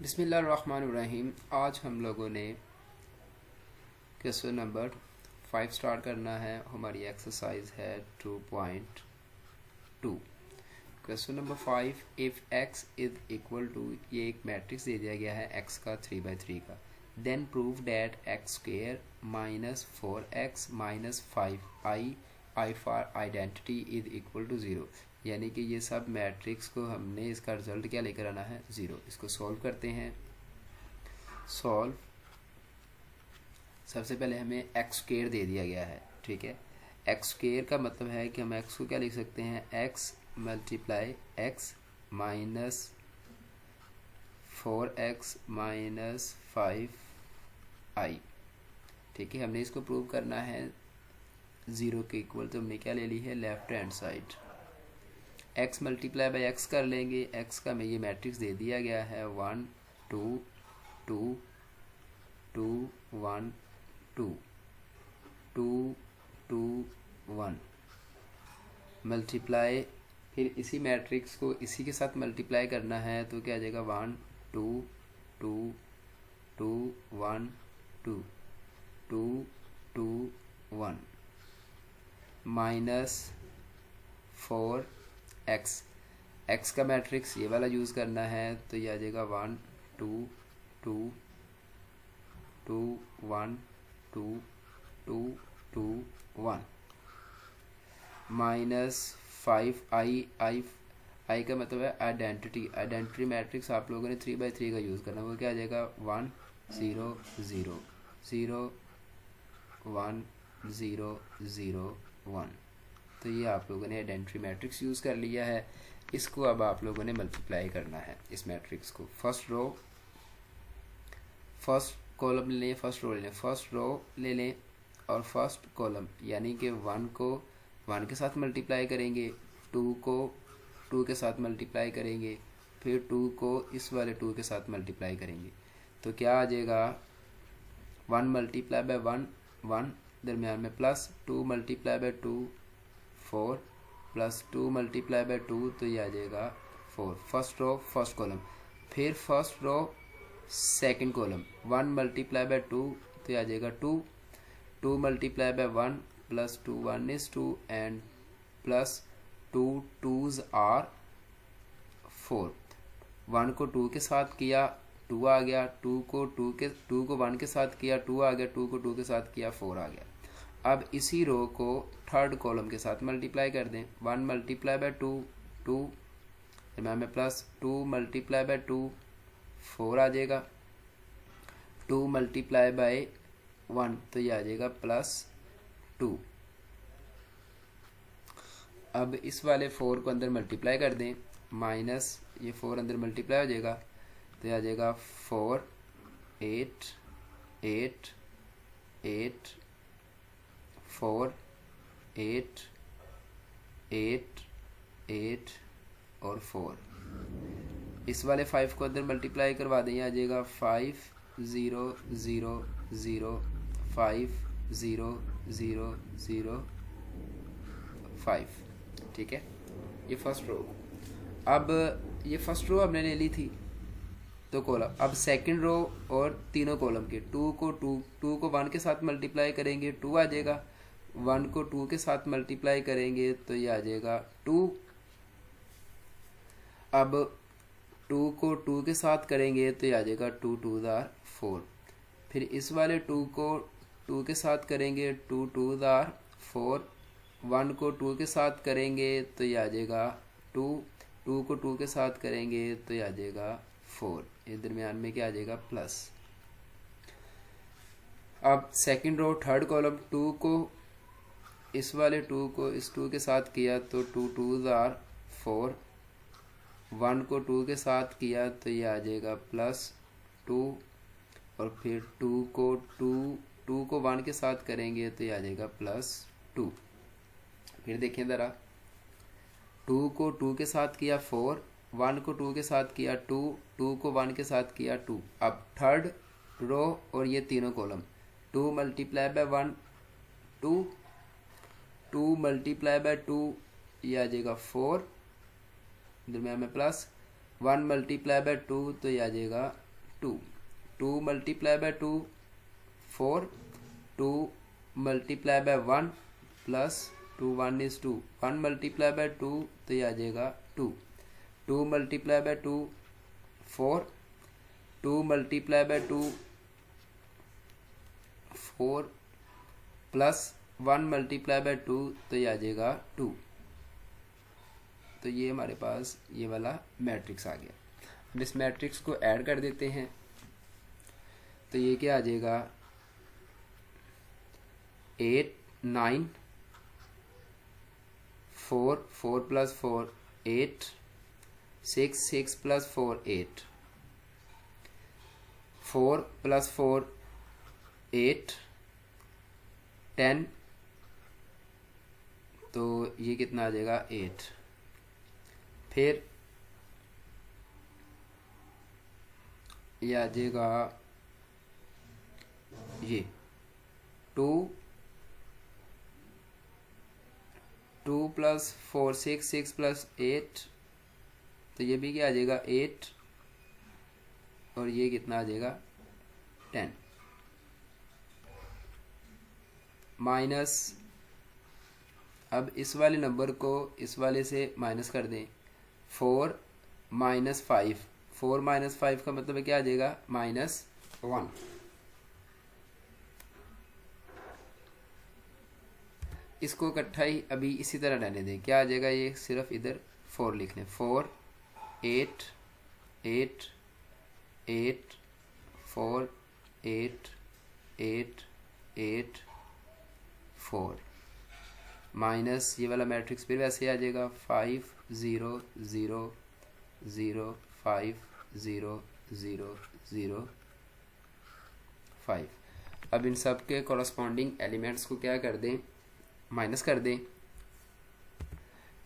बिस्मिल्लाहिर्रहमानिर्रहीम। आज हम लोगों ने क्वेश्चन नंबर 5 स्टार्ट करना है। हमारी एक्सरसाइज है 2.2। Question number 5, if x is equal to, ये एक मैट्रिक्स दे दिया गया है x का 3/3 का। Then prove that x square minus 4x minus 5i for identity is equal to 0। यानी कि ये सब मैट्रिक्स को हमने इसका रिजल्ट क्या लेकर आना है, 0। इसको सॉल्व करते हैं। सॉल्व, सबसे पहले हमें एक्स स्क्वेयर दे दिया गया है, ठीक है। एक्स स्क्वेयर का मतलब है कि हम एक्स को क्या लिख सकते हैं, x multiply x minus 4x minus 5i, ठीक है। हमने इसको प्रूव करना है 0 के इक्वल, तो हमने क्या ले ली है, left hand side. x multiply by x कर लेंगे। x का हमें ये मैट्रिक्स दे दिया गया है 1 2 2 2 1 2 2 2 1 मल्टीप्लाई, फिर इसी मैट्रिक्स को इसी के साथ मल्टीप्लाई करना है, तो क्या आ जाएगा 1 2 2 2 1 2 2 2 1 माइनस 4x। x का मैट्रिक्स ये वाला यूज़ करना है, तो ये आ जाएगा 1 2 2 2 1 2 2 2 1 माइनस 5i का मतलब है आइडेंटिटी मैट्रिक्स आप लोगों ने 3/3 का यूज़ करना। वो क्या आ जाएगा 1 0 0 0 1 0 0 1। तो ये आप लोगों ने आइडेंटिटी मैट्रिक्स यूज़ कर लिया है। इसको अब आप लोगों ने मल्टीप्लाई करना है, इस मैट्रिक्स को। फर्स्ट कॉलम ले लें, फर्स्ट रो ले लें और फर्स्ट कॉलम, यानी कि 1 को 1 के साथ मल्टीप्लाई करेंगे, 2 को 2 के साथ मल्टीप्लाई करेंगे, फिर 2 को इस वाले 2 के साथ मल्टीप्लाई करेंगे। तो क्या आ जाएगा 1 मल्टीप्लाई बाय 1 1, दरम्यान में plus 2 multiply by 2 4 plus 2 multiply by 2, तो ये आ जाएगा 4। फर्स्ट रो फर्स्ट कॉलम, फिर first row second column, 1 multiply by 2, तो ये आ जाएगा 2 2 multiply by 1 plus 2 1 is 2 and plus 2 2s are 4। 1 को 2 के साथ किया 2 आ गया, 2 को 1 के साथ किया 2 आ गया, 2 को 2 के साथ किया 4 आ गया। अब इसी रो को थर्ड कॉलम के साथ मल्टीप्लाई कर दें। 1 मल्टीप्लाई बाय 2 2, में प्लस 2 मल्टीप्लाई बाय 2 4 आ जाएगा, 2 मल्टीप्लाई बाय 1, तो ये आ जाएगा प्लस 2। अब इस वाले 4 को अंदर मल्टीप्लाई कर दें, माइनस ये 4 अंदर मल्टीप्लाई हो जाएगा, तो ये आ जाएगा 4 8 8 8 4 8 8 8 और 4। इस वाले 5 को अंदर मल्टीप्लाई करवा दें, आ जाएगा 5 0 0 0 5 0 0 0 5, ठीक है। ये फर्स्ट रो। अब ये फर्स्ट रो हमने ले ली थी, दो कॉलम। अब सेकंड रो और तीनों कॉलम के 2 को 1 के साथ मल्टीप्लाई करेंगे, 2 आ जाएगा। 1 को 2 के साथ मल्टीप्लाई करेंगे, तो ये आ जाएगा 2। अब 2 को 2 के साथ करेंगे, तो ये आ जाएगा 2 2s are 4। फिर इस वाले 2 को 2 के साथ करेंगे, 2 2s are 4। 1 को 2 के साथ करेंगे, तो ये आ जाएगा 2 2 को 2 के साथ करेंगे, तो ये आ जाएगा 4। ये दरमियान में क्या आ जाएगा, प्लस। अब सेकंड रो थर्ड कॉलम, 2 को इस वाले 2 को इस 2 के साथ किया, तो 2 2s are 4। 1 को 2 के साथ किया, तो ये आ जाएगा प्लस 2। और फिर 2 को 1 के साथ करेंगे, तो ये आ जाएगा प्लस 2। फिर देखें ज़रा, 2 को 2 के साथ किया 4, 1 को 2 के साथ किया 2, 2 को 1 के साथ किया 2। अब थर्ड रो और ये तीनों column, 2 multiply by 1 2, 2 multiply by 2, ये आ जाएगा 4, दरम्यान में प्लस 1 मल्टीप्लाई बाय 2, तो ये आ जाएगा 2, 2 multiply by 2 4, 2 multiply by 1 plus 2 1 is 2, 1 multiply by 2 तो ये आ जाएगा 2, 2 multiply by 2 4, 2 multiply by 2 4 plus 1 multiply by 2 तो ये आ जाएगा 2। तो ये हमारे पास ये वाला मैट्रिक्स आ गया। अब इस मैट्रिक्स को ऐड कर देते हैं तो ये क्या आ जाएगा 8 9 4 4 प्लस 4 8 6 6 प्लस 4 8 4 प्लस 4 8 10, तो ये कितना आ जाएगा 8। फिर ये आ जाएगा ये 2 प्लस 4 6 6 प्लस 8, तो ये भी क्या आ जाएगा 8 और ये कितना आ जाएगा 10 माइनस। अब इस वाले नंबर को इस वाले से माइनस कर दें 4 माइनस 5, 4 माइनस 5 का मतलब क्या आ जाएगा -1। इसको इकट्ठा ही अभी इसी तरह रहने दें, क्या आ जाएगा ये सिर्फ इधर 4 लिख लें 4 8 8 8 4 8 8 8 4 माइनस ये वाला मैट्रिक्स फिर वैसे आ जाएगा 5 0 0 0 5 0 0 0 5। अब इन सब के कॉरस्पॉन्डिंग एलिमेंट्स को क्या कर दें माइनस कर दें।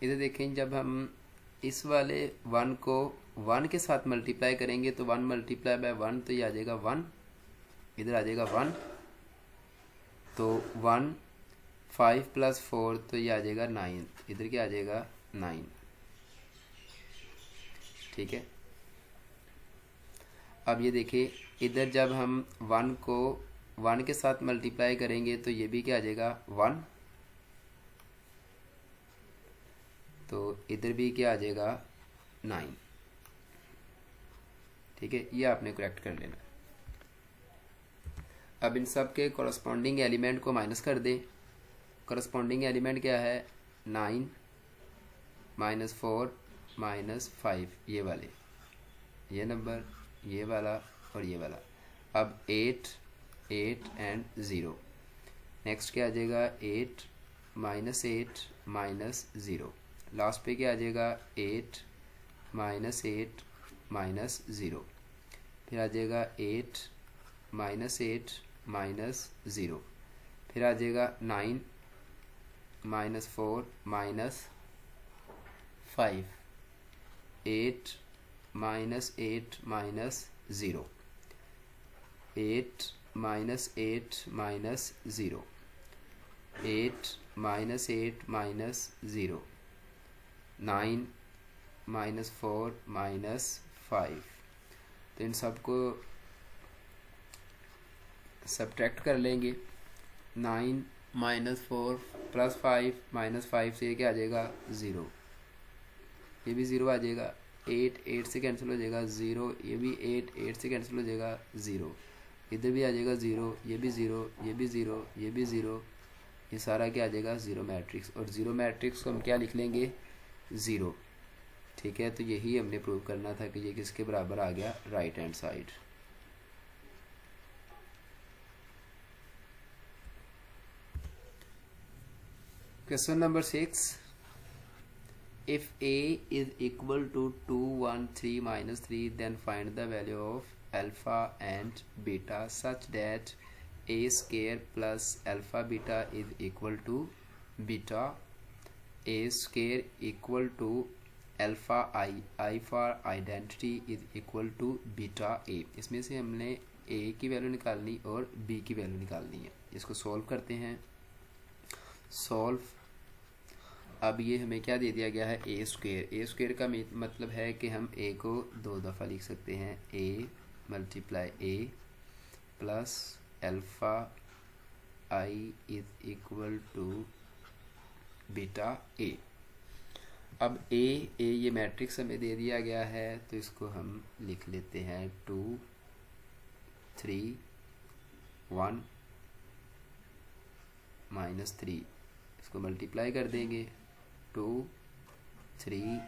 इधर देखें जब हम इस वाले 1 को 1 के साथ मल्टीप्लाई करेंगे तो 1 मल्टीप्लाई बाय 1 तो ये आ जाएगा 1, इधर आ जाएगा 1, तो 1 5 प्लस 4 तो ये आ जाएगा 9, इधर क्या आ जाएगा 9। ठीक है। अब ये देखिए इधर जब हम 1 को 1 के साथ मल्टीप्लाई करेंगे तो ये भी क्या आ जाएगा 1, तो इधर भी क्या आ जाएगा 9। ठीक है, ये आपने करेक्ट कर लेना। अब इन सब के कॉरस्पॉन्डिंग एलिमेंट को माइनस कर दें। कॉरस्पॉन्डिंग एलिमेंट क्या है 9 -4 -5, ये वाले, ये नंबर, ये वाला और ये वाला। अब 8 8 एंड 0, नेक्स्ट क्या आ जाएगा 8 -8 -0, लास्ट पे क्या आ जाएगा 8 -8 -0, फिर आ जाएगा 8 -8 -0, फिर आ जाएगा 9 -4 -5, 8 -8 -0, 8 -8 -0, 8 -8 -0, 9 -4 -5। तो इन सबको सब्ट्रैक्ट कर लेंगे। 9 -4 + 5 -5 से ये क्या आ जाएगा 0, ये भी 0 आ जाएगा। 8 8 से कैंसिल हो जाएगा 0, ये भी 8 8 से कैंसिल हो जाएगा 0, इधर भी आ जाएगा 0, ये भी 0, ये भी 0, ये भी 0, ये सारा क्या आ जाएगा 0 मैट्रिक्स। और 0 मैट्रिक्स को हम क्या लिख लेंगे 0। ठीक है, तो यही हमने प्रूव करना था कि ये किसके बराबर आ गया, right hand side. Question number 6, if a is equal to 2 1 3 -3 then find the value of alpha and beta such that a square plus alpha beta is equal to beta a square equal to alpha I for identity is equal to beta a। इसमें से हमने a की value निकालनी और b की value निकालनी है। इसको सॉल्व करते हैं। सॉल्व, अब ये हमें क्या दे दिया गया है ए स्क्वायर। ए स्क्वायर का मतलब है कि हम ए को 2 दफ़ा लिख सकते हैं, A multiply A plus alpha I is equal to beta A. अब ए ये मैट्रिक्स हमें दे दिया गया है, तो इसको हम लिख लेते हैं 2 3 1 -3। इसको मल्टीप्लाई कर देंगे 2 3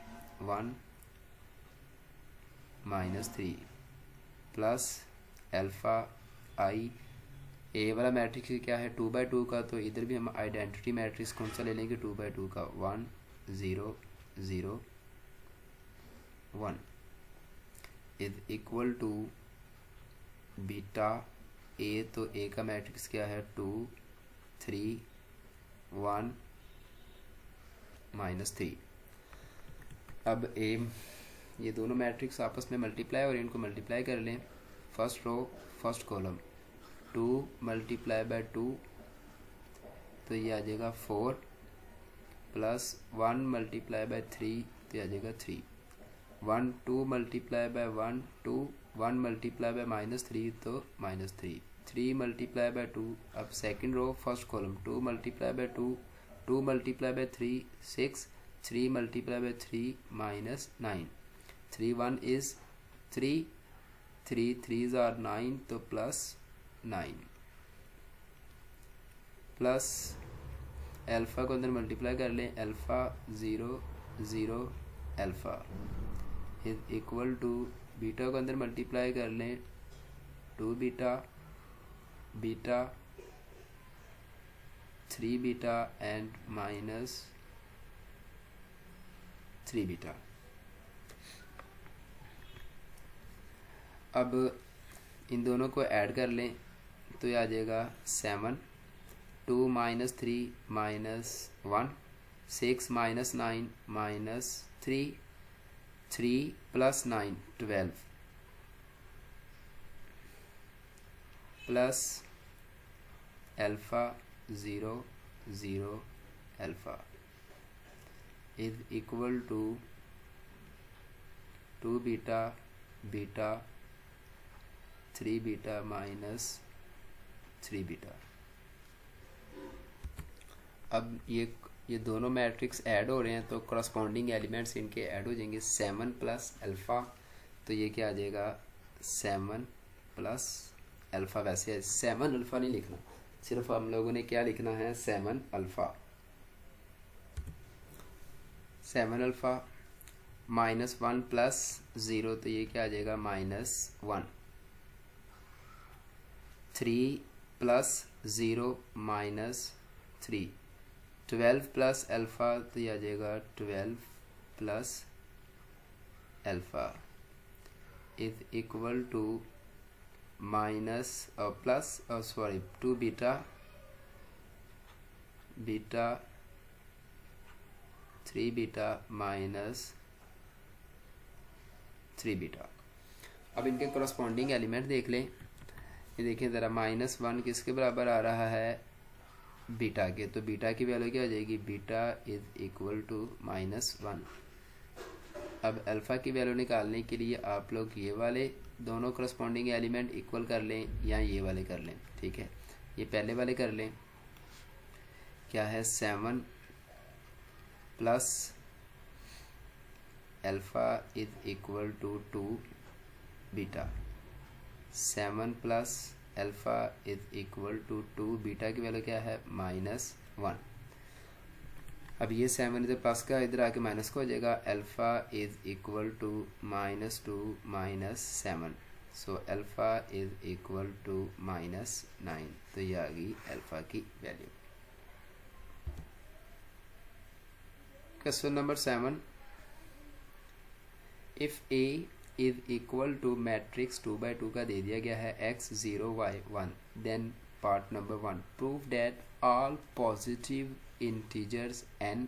1 -3 प्लस अल्फ़ा आई। ए वाला मैट्रिक्स क्या है 2/2 का, तो इधर भी हम आइडेंटिटी मैट्रिक्स कौन सा ले लेंगे 2/2 का 1 0 0 1 is equal to beta A. तो ए का मैट्रिक्स क्या है 2 3 1 -3। अब ए ये दोनों मैट्रिक्स आपस में मल्टीप्लाई और इनको मल्टीप्लाई कर लें। फर्स्ट रो फर्स्ट कॉलम 2 × 2 तो ये आ जाएगा 4 प्लस 1 × 3 तो ये आ जाएगा 3। 1 2 × 1 2 1 × -3 तो -3 3 × 2। अब second row first column 2 × 2 2 × 3 6 3 × 3 -9 3 1 is 3 3 3s are 9 तो प्लस 9 प्लस अल्फ़ा को अंदर मल्टीप्लाई कर लें alpha 0 0 alpha is equal to beta को अंदर मल्टीप्लाई कर लें 2 beta beta 3 beta and -3 beta. अब इन दोनों को ऐड कर लें तो ये आ जाएगा 7 2 - 3 -1 6 -9 -3 3 + 9 12 plus alpha 0 0 alpha is equal to 2 beta beta 3 beta -3 beta. अब ये दोनों मैट्रिक्स ऐड हो रहे हैं तो करस्पॉन्डिंग एलिमेंट्स इनके ऐड हो जाएंगे 7 + अल्फ़ा तो ये क्या आ जाएगा 7 + अल्फ़ा। वैसे 7 अल्फ़ा नहीं लिखना, सिर्फ हम लोगों ने क्या लिखना है 7 अल्फ़ा। 7 अल्फ़ा -1 + 0 तो ये क्या आ जाएगा -1 3 + 0 -3 12 + अल्फ़ा तो ये आ जाएगा 12 + alpha is equal to two beta beta 3 beta -3 beta. अब इनके करस्पॉन्डिंग एलिमेंट देख लें। ये देखें ज़रा -1 किसके बराबर आ रहा है बीटा के, तो बीटा की वैल्यू क्या हो जाएगी बीटा इज इक्वल टू -1। अब अल्फ़ा की वैल्यू निकालने के लिए आप लोग ये वाले दोनों करस्पॉन्डिंग एलिमेंट इक्वल कर लें या ये वाले कर लें। ठीक है, ये पहले वाले कर लें। क्या है 7 plus alpha is equal to 2 beta 7 plus alpha is equal to 2 beta की वैल्यू क्या है -1। अब ये 7 इधर प्लस का इधर आके माइनस का हो जाएगा। Alpha is equal to -2 -7 so alpha is equal to -9 तो ये आ गई अल्फ़ा की वैल्यू। Question number 7 if A is equal to matrix 2/2 का दे दिया गया है x 0 y 1 then part number 1 prove that all positive integers n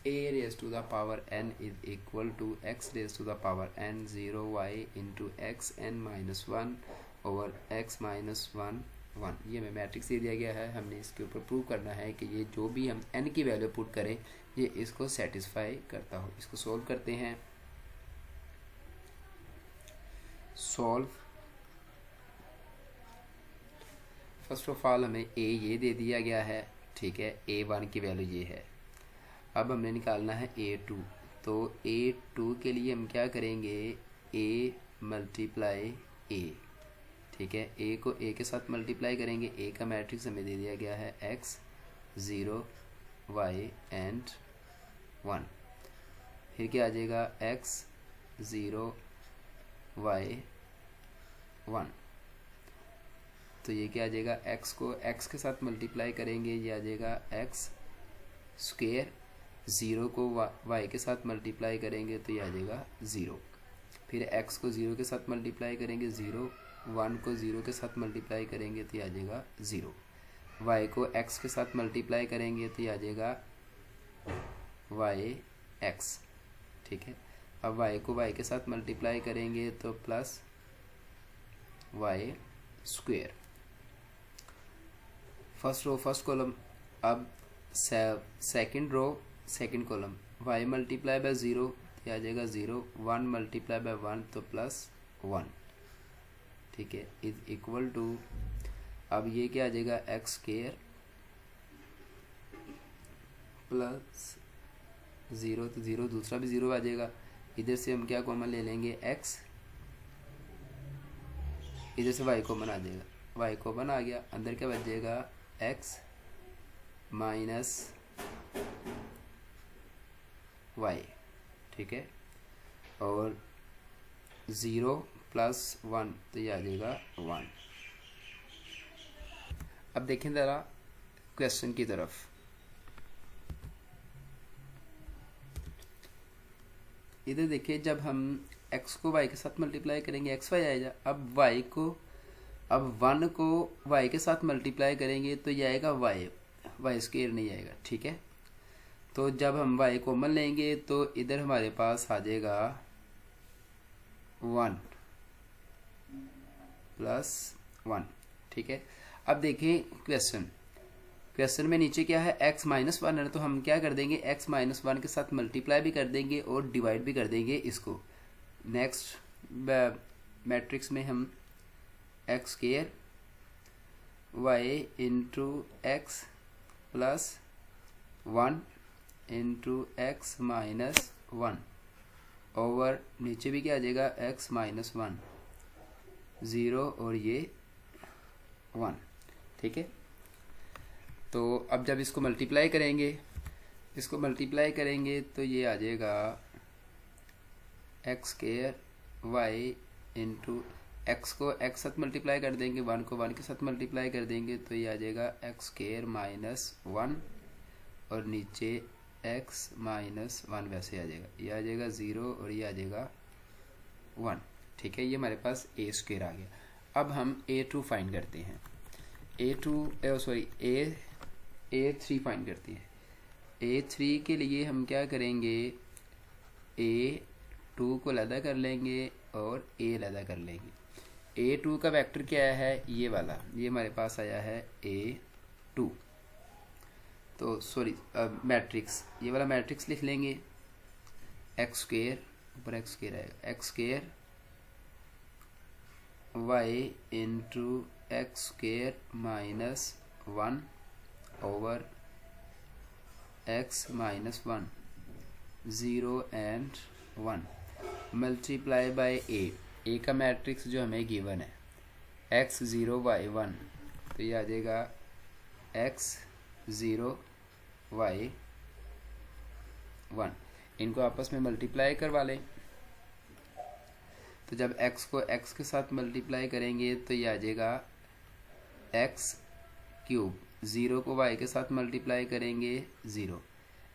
a raised to the power n is equal to x raised to the power n 0 y into x n minus 1 over x minus 1 1। ये हमें matrix दे दिया गया है, हमने इसके ऊपर prove करना है कि ये जो भी हम n की वैल्यू पुट करें ये इसको सेटिस्फाई करता हो। इसको सोल्व करते हैं। सॉल्व फर्स्ट ऑफ ऑल हमें ए ये दे दिया गया है, ठीक है, A1 की वैल्यू ये है। अब हमने निकालना है A2, तो A2 के लिए हम क्या करेंगे, A मल्टीप्लाई A, ठीक है, A को A के साथ मल्टीप्लाई करेंगे। A का मैट्रिक्स हमें दे दिया गया है X 0 Y एंड 1, फिर क्या आ जाएगा X 0 Y 1, तो ये क्या आ जाएगा, x को x के साथ मल्टीप्लाई करेंगे, ये आ जाएगा x स्क्वेयर, 0 को y के साथ मल्टीप्लाई करेंगे तो ये आ जाएगा 0, फिर x को 0 के साथ मल्टीप्लाई करेंगे 0, 1 को 0 के साथ मल्टीप्लाई करेंगे तो ये आ जाएगा 0, y को x के साथ मल्टीप्लाई करेंगे तो ये आ जाएगा yx, ठीक है। अब y को y के साथ मल्टीप्लाई करेंगे तो plus y square, first row first column. अब second row second column, y multiply by 0 तो आ जाएगा 0, 1 मल्टीप्लाई बाय 1 तो प्लस 1, ठीक है, इज इक्वल टू, अब ये क्या आ जाएगा x स्क्वायर प्लस 0, तो 0 दूसरा भी 0 आ जाएगा। इधर से हम क्या कॉमन ले लेंगे x, इधर से y कॉमन आ जाएगा, y कॉमन आ गया, अंदर क्या बच जाएगा x माइनस y, ठीक है, और 0 प्लस 1 तो ये आ जाएगा 1। अब देखें ज़रा क्वेश्चन की तरफ, इधर देखिए, जब हम x को y के साथ मल्टीप्लाई करेंगे x y आएगा, अब y को, अब 1 को y के साथ मल्टीप्लाई करेंगे तो ये आएगा y स्क्वायर नहीं आएगा, ठीक है। तो जब हम y कॉमन लेंगे तो इधर हमारे पास आ जाएगा 1 प्लस 1, ठीक है। अब देखें क्वेश्चन में नीचे क्या है, x माइनस 1 है, तो हम क्या कर देंगे, x माइनस 1 के साथ मल्टीप्लाई भी कर देंगे और डिवाइड भी कर देंगे इसको। नेक्स्ट मैट्रिक्स में हम x square y into x plus 1 into x minus 1 over नीचे भी क्या आ जाएगा x माइनस 1, 0 और ये 1, ठीक है। तो अब जब इसको मल्टीप्लाई करेंगे तो ये आ जाएगा x square y into x को x साथ मल्टीप्लाई कर देंगे, 1 को 1 के साथ मल्टीप्लाई कर देंगे तो ये आ जाएगा x स्क्वायर माइनस 1 और नीचे x माइनस 1 वैसे आ जाएगा, ये आ जाएगा 0 और ये आ जाएगा 1, ठीक है। ये हमारे पास a स्क्वायर आ गया। अब हम a2 फाइंड करते हैं, a3 फाइंड करते हैं। a3 के लिए हम क्या करेंगे, a2 को अलग कर लेंगे और a अलग कर लेंगे। a2 का वेक्टर क्या है, ये वाला, ये हमारे पास आया है a2, तो सॉरी मैट्रिक्स, ये वाला मैट्रिक्स लिख लेंगे, एक्स स्क्वायर ऊपर x स्क्वायर आएगा, x square y into x square minus 1 over x minus 1, 0 and 1 multiply bye a का मैट्रिक्स जो हमें गिवन है x 0 y 1, तो ये आ जाएगा x 0 y 1, इनको आपस में मल्टीप्लाई करवा लें। तो जब x को x के साथ मल्टीप्लाई करेंगे तो ये आ जाएगा x क्यूब, 0 को y के साथ मल्टीप्लाई करेंगे 0,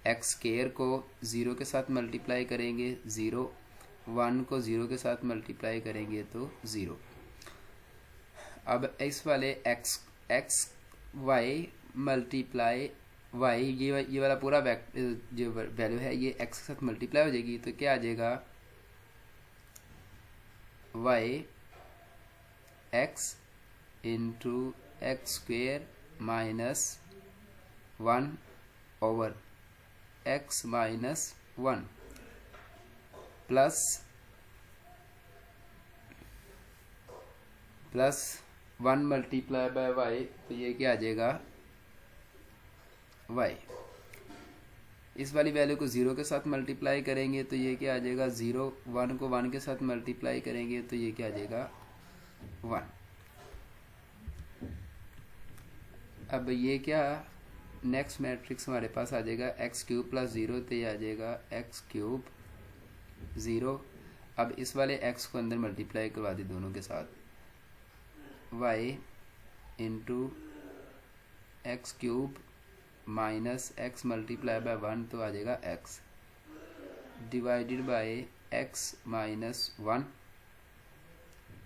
x स्क्वायर को 0 के साथ मल्टीप्लाई करेंगे 0, 1 को 0 के साथ मल्टीप्लाई करेंगे तो 0। अब इस वाले x y मल्टीप्लाई y, ये वाला पूरा जो वैल्यू है ये x के साथ मल्टीप्लाई हो जाएगी, तो क्या आ जाएगा y x into x square minus 1 over x minus 1 plus 1 multiply by y, तो ये क्या आ जाएगा वाई। इस वाली वैल्यू को 0 के साथ मल्टीप्लाई करेंगे तो ये क्या आ जाएगा 0, 1 को 1 के साथ मल्टीप्लाई करेंगे तो ये क्या आ जाएगा 1। अब ये क्या नेक्स्ट मैट्रिक्स हमारे पास आ जाएगा एक्स क्यूब प्लस 0, तो ये आ जाएगा एक्स क्यूब 0। अब इस वाले x को अंदर मल्टीप्लाई करवा दी दोनों के साथ, y into x cube minus x multiply by 1, तो आ जाएगा x divided by x minus 1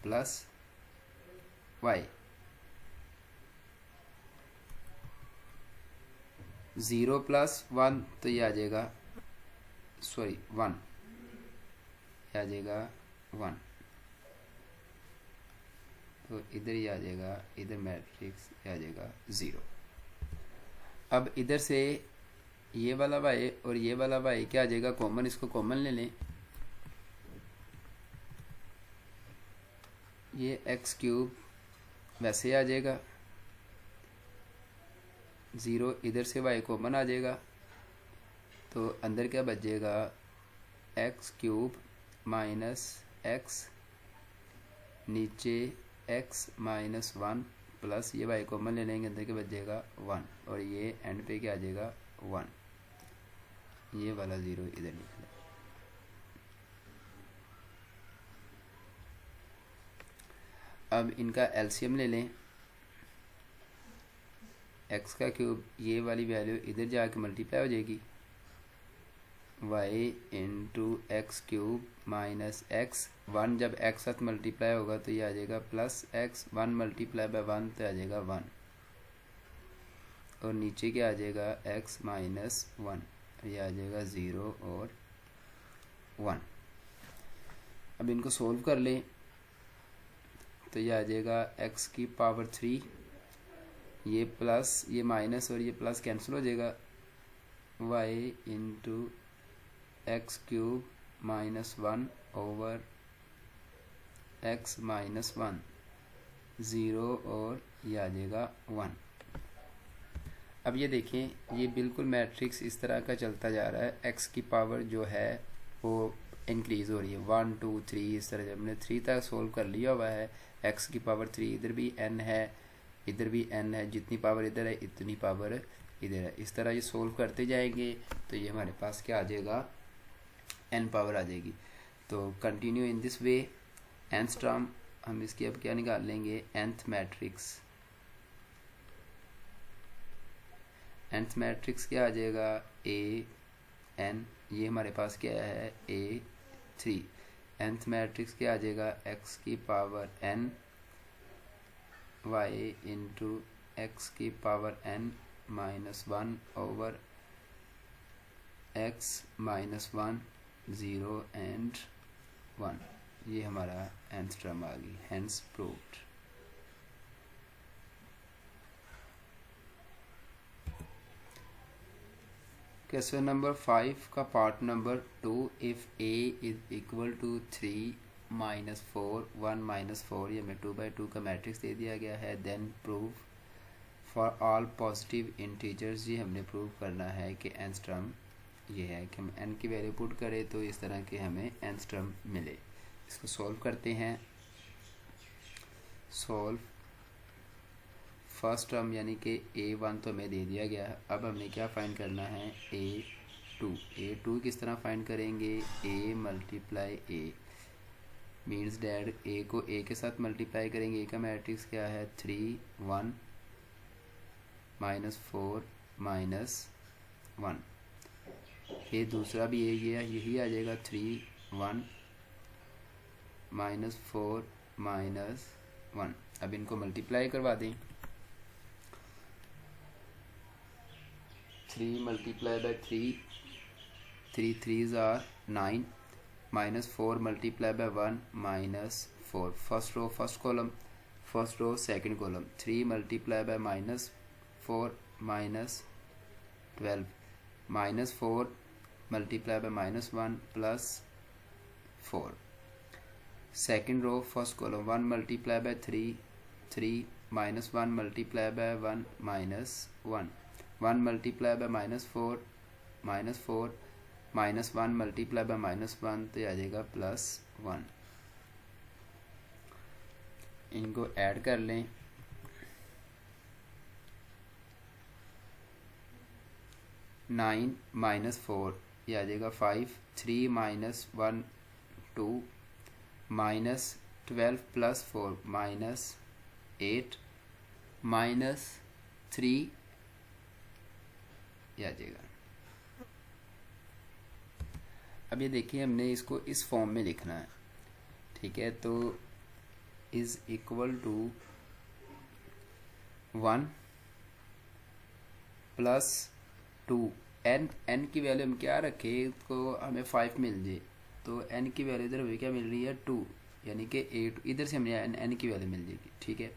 plus y। 0 plus 1, तो ये आ जाएगा 1, आ जाएगा 1, तो इधर ही आ जाएगा, इधर मैट्रिक्स आ जाएगा 0। अब इधर से ये वाला y और ये वाला y क्या आ जाएगा कॉमन, इसको कॉमन ले लें। ये एक्स क्यूब वैसे आ जाएगा 0, इधर से y कॉमन आ जाएगा, तो अंदर क्या बच जाएगा एक्स क्यूब माइनस एक्स, नीचे एक्स माइनस 1 प्लस ये y कॉमन ले लेंगे, अंदर क्या बच जाएगा 1, और ये एंड पे क्या आ जाएगा 1, ये वाला 0 इधर निकला। अब इनका एलसीएम ले लें, एक्स का क्यूब, ये वाली वैल्यू इधर जाके मल्टीप्लाई हो जाएगी, y into x cube minus x, 1 जब x साथ मल्टीप्लाई होगा तो ये आ जाएगा प्लस एक्स, 1 मल्टीप्लाई बाय 1 तो आ जाएगा 1, और नीचे क्या आ जाएगा x माइनस 1, ये आ जाएगा 0 और 1। अब इनको सोल्व कर लें तो ये आ जाएगा x की पावर 3, ये प्लस ये माइनस और ये प्लस कैंसिल हो जाएगा, y into x cube minus 1 over x minus 1, 0 और ये आ जाएगा 1। अब ये देखें, ये बिल्कुल मैट्रिक्स इस तरह का चलता जा रहा है, x की पावर जो है वो इंक्रीज़ हो रही है, 1 2 3 इस तरह। जब हमने 3 तक सोल्व कर लिया हुआ है, x की पावर 3, इधर भी n है, इधर भी n है, जितनी पावर इधर है इतनी पावर इधर है, इस तरह ये सोल्व करते जाएंगे तो ये हमारे पास क्या आ जाएगा n पावर आ जाएगी। तो continue in this way, nth term हम इसकी अब क्या निकाल लेंगे, nth मैट्रिक्स, nth मैट्रिक्स क्या आ जाएगा a n, ये हमारे पास क्या है a 3, nth मैट्रिक्स क्या आ जाएगा x की power n y into x की power n minus 1 over x minus 1, 0 and 1, ये हमारा nth टर्म आ गई, हेंस प्रूव्ड। क्वेश्चन नंबर 5 का part number 2, if a is equal to 3 minus 4 1 minus 4, ये हमें 2/2 का मैट्रिक्स दे दिया गया है, then prove for all positive integers, ये हमने प्रूव करना है कि nth टर्म ये है कि हम n की वैल्यू पुट करें तो इस तरह के हमें nth टर्म मिले। इसको सॉल्व करते हैं, सॉल्व फर्स्ट टर्म यानी कि a1 तो हमें दे दिया गया है, अब हमें क्या फाइंड करना है a2 किस तरह फाइंड करेंगे, a multiply a means dad a को a के साथ मल्टीप्लाई करेंगे, a का मैट्रिक्स क्या है 3 1 माइनस 4 माइनस 1, ये दूसरा भी यही आ जाएगा 3 1 माइनस 4 माइनस 1। अब इनको मल्टीप्लाई करवा दें, 3 multiply by 3 3s are 9 minus 4 multiply by 1 minus 4, first row first column, first row second column, 3 multiply by minus 4 minus 12, minus 4 multiply by minus 1 plus 4, second row first column, 1 multiply by 3 3 minus 1 multiply by 1 minus 1, 1 multiply by -4 -4 minus 1 multiply by -1 तो आ जाएगा +1। इनको add कर लें। 9 minus 4 ये आ जाएगा 5, 3 minus 1 2 minus 12 plus 4 -8 -3 ये आ जाएगा। अब ये देखिए हमने इसको इस फॉर्म में लिखना है, ठीक है। तो is equal to 1 plus 2, n की वैल्यू हम क्या रखे तो हमें 5 मिल जाए, तो n की वैल्यू इधर हमें क्या मिल रही है 2, यानी कि 8, इधर से हमें n की वैल्यू मिल जाएगी, ठीक है।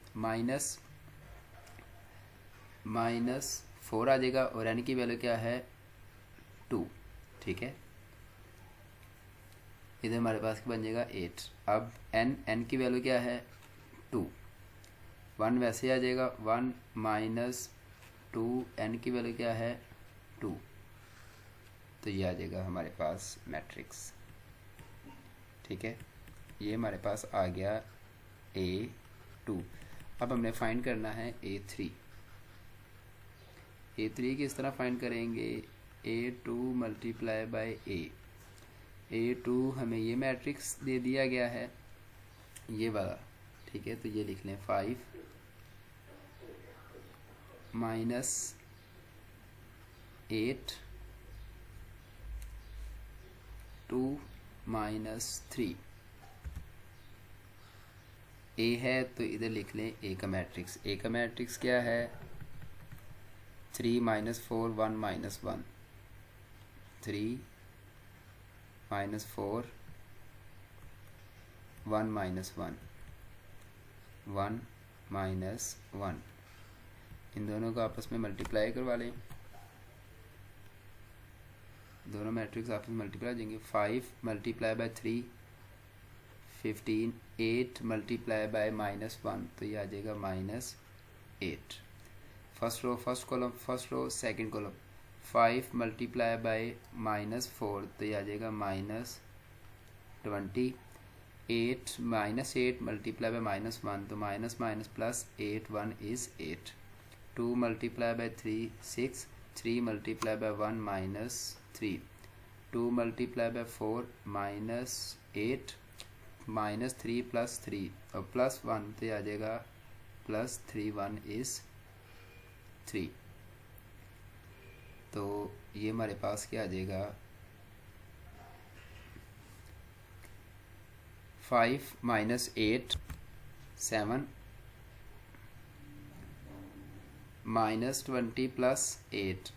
माइनस 4 आ जाएगा और n की वैल्यू क्या है 2, ठीक है। इधर हमारे पास बन जाएगा 8। अब n की वैल्यू क्या है 2, 1 वैसे आ जाएगा 1 माइनस 2, n की वैल्यू क्या है 2, तो ये आ जाएगा हमारे पास मैट्रिक्स, ठीक है। ये हमारे पास आ गया A2। अब हमने फाइंड करना है A3। A3 किस तरह फाइंड करेंगे, A2 मल्टीप्लाई बाय A2 हमें ये मैट्रिक्स दे दिया गया है ये वाला, ठीक है। तो ये लिख लें 5 माइनस 8 2 माइनस 3, A है तो इधर लिख लें A का मैट्रिक्स। A का मैट्रिक्स क्या है 3 minus 4 1 minus 1, 3 minus 4 1 minus 1, 1 minus 1, इन दोनों को आपस में मल्टीप्लाई करवा लें, दोनों मैट्रिक्स आपस में मल्टीप्लाई जाएंगे। 5 मल्टीप्लाई बाय 3 15, 8 मल्टीप्लाई बाय -1 तो ये आ जाएगा -8। First row first column, first row second column, 5 multiply by -4 तो ये आ जाएगा -20, 8 मल्टीप्लाई बाय -1 तो minus minus plus 8, 1 is 8, 2 multiply by 3 6, 3 multiply by 1 -3, 2 multiply by 4 -8 -3 plus 3 और +1 तो ये आ जाएगा +3, 1 इज 3। तो ये हमारे पास क्या आ जाएगा 5 माइनस 8 7 -20 प्लस 8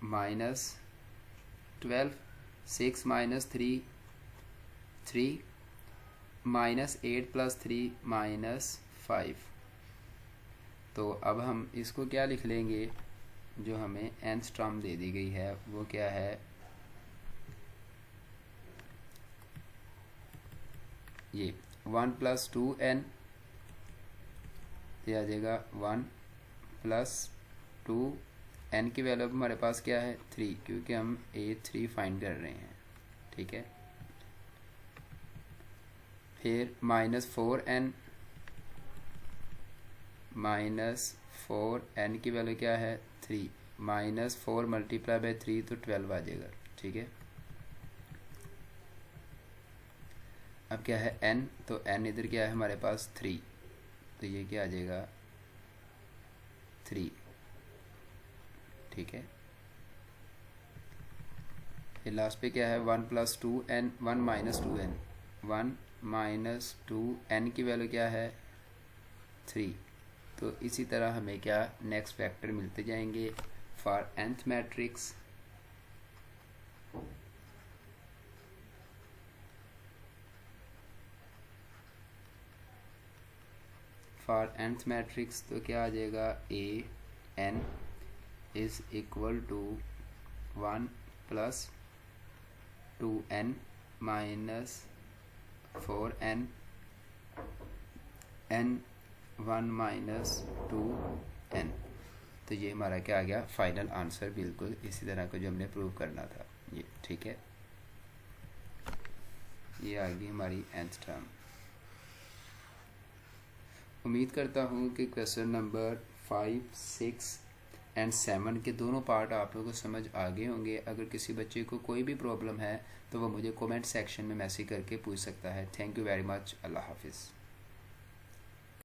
-12 6 माइनस 3 3 -8 प्लस 3 -5। तो अब हम इसको क्या लिख लेंगे, जो हमें nth टर्म दे दी गई है वो क्या है, ये 1 + 2n, ये आ जाएगा 1 + 2, n की वैल्यू हमारे पास क्या है 3, क्योंकि हम A3 फाइंड कर रहे हैं, ठीक है। फिर -4n, -4n की वैल्यू क्या है 3, -4 मल्टीप्लाई बाय 3 तो 12 आ जाएगा, ठीक है। अब क्या है n, तो n इधर क्या है हमारे पास 3, तो ये क्या आ जाएगा 3, ठीक है। फिर लास्ट पे क्या है 1 + 2n 1 - 2n, 1 - 2n की वैल्यू क्या है 3। तो इसी तरह हमें क्या नेक्स्ट फैक्टर मिलते जाएंगे for nth matrix. For nth matrix तो क्या आ जाएगा an is equal to 1 + 2n - 4n, n 1 minus 2n। तो ये हमारा क्या आ गया, फाइनल आंसर, बिल्कुल इसी तरह को जो हमने प्रूव करना था ये। ठीक है, ये आ गई हमारी nth टर्म। उम्मीद करता हूँ कि क्वेश्चन नंबर 5, 6 एंड 7 के दोनों पार्ट आप लोगों को समझ आ गए होंगे। अगर किसी बच्चे को कोई भी प्रॉब्लम है तो वो मुझे कमेंट सेक्शन में मैसेज करके पूछ सकता है। Thank you very much. Allah हाफिज़।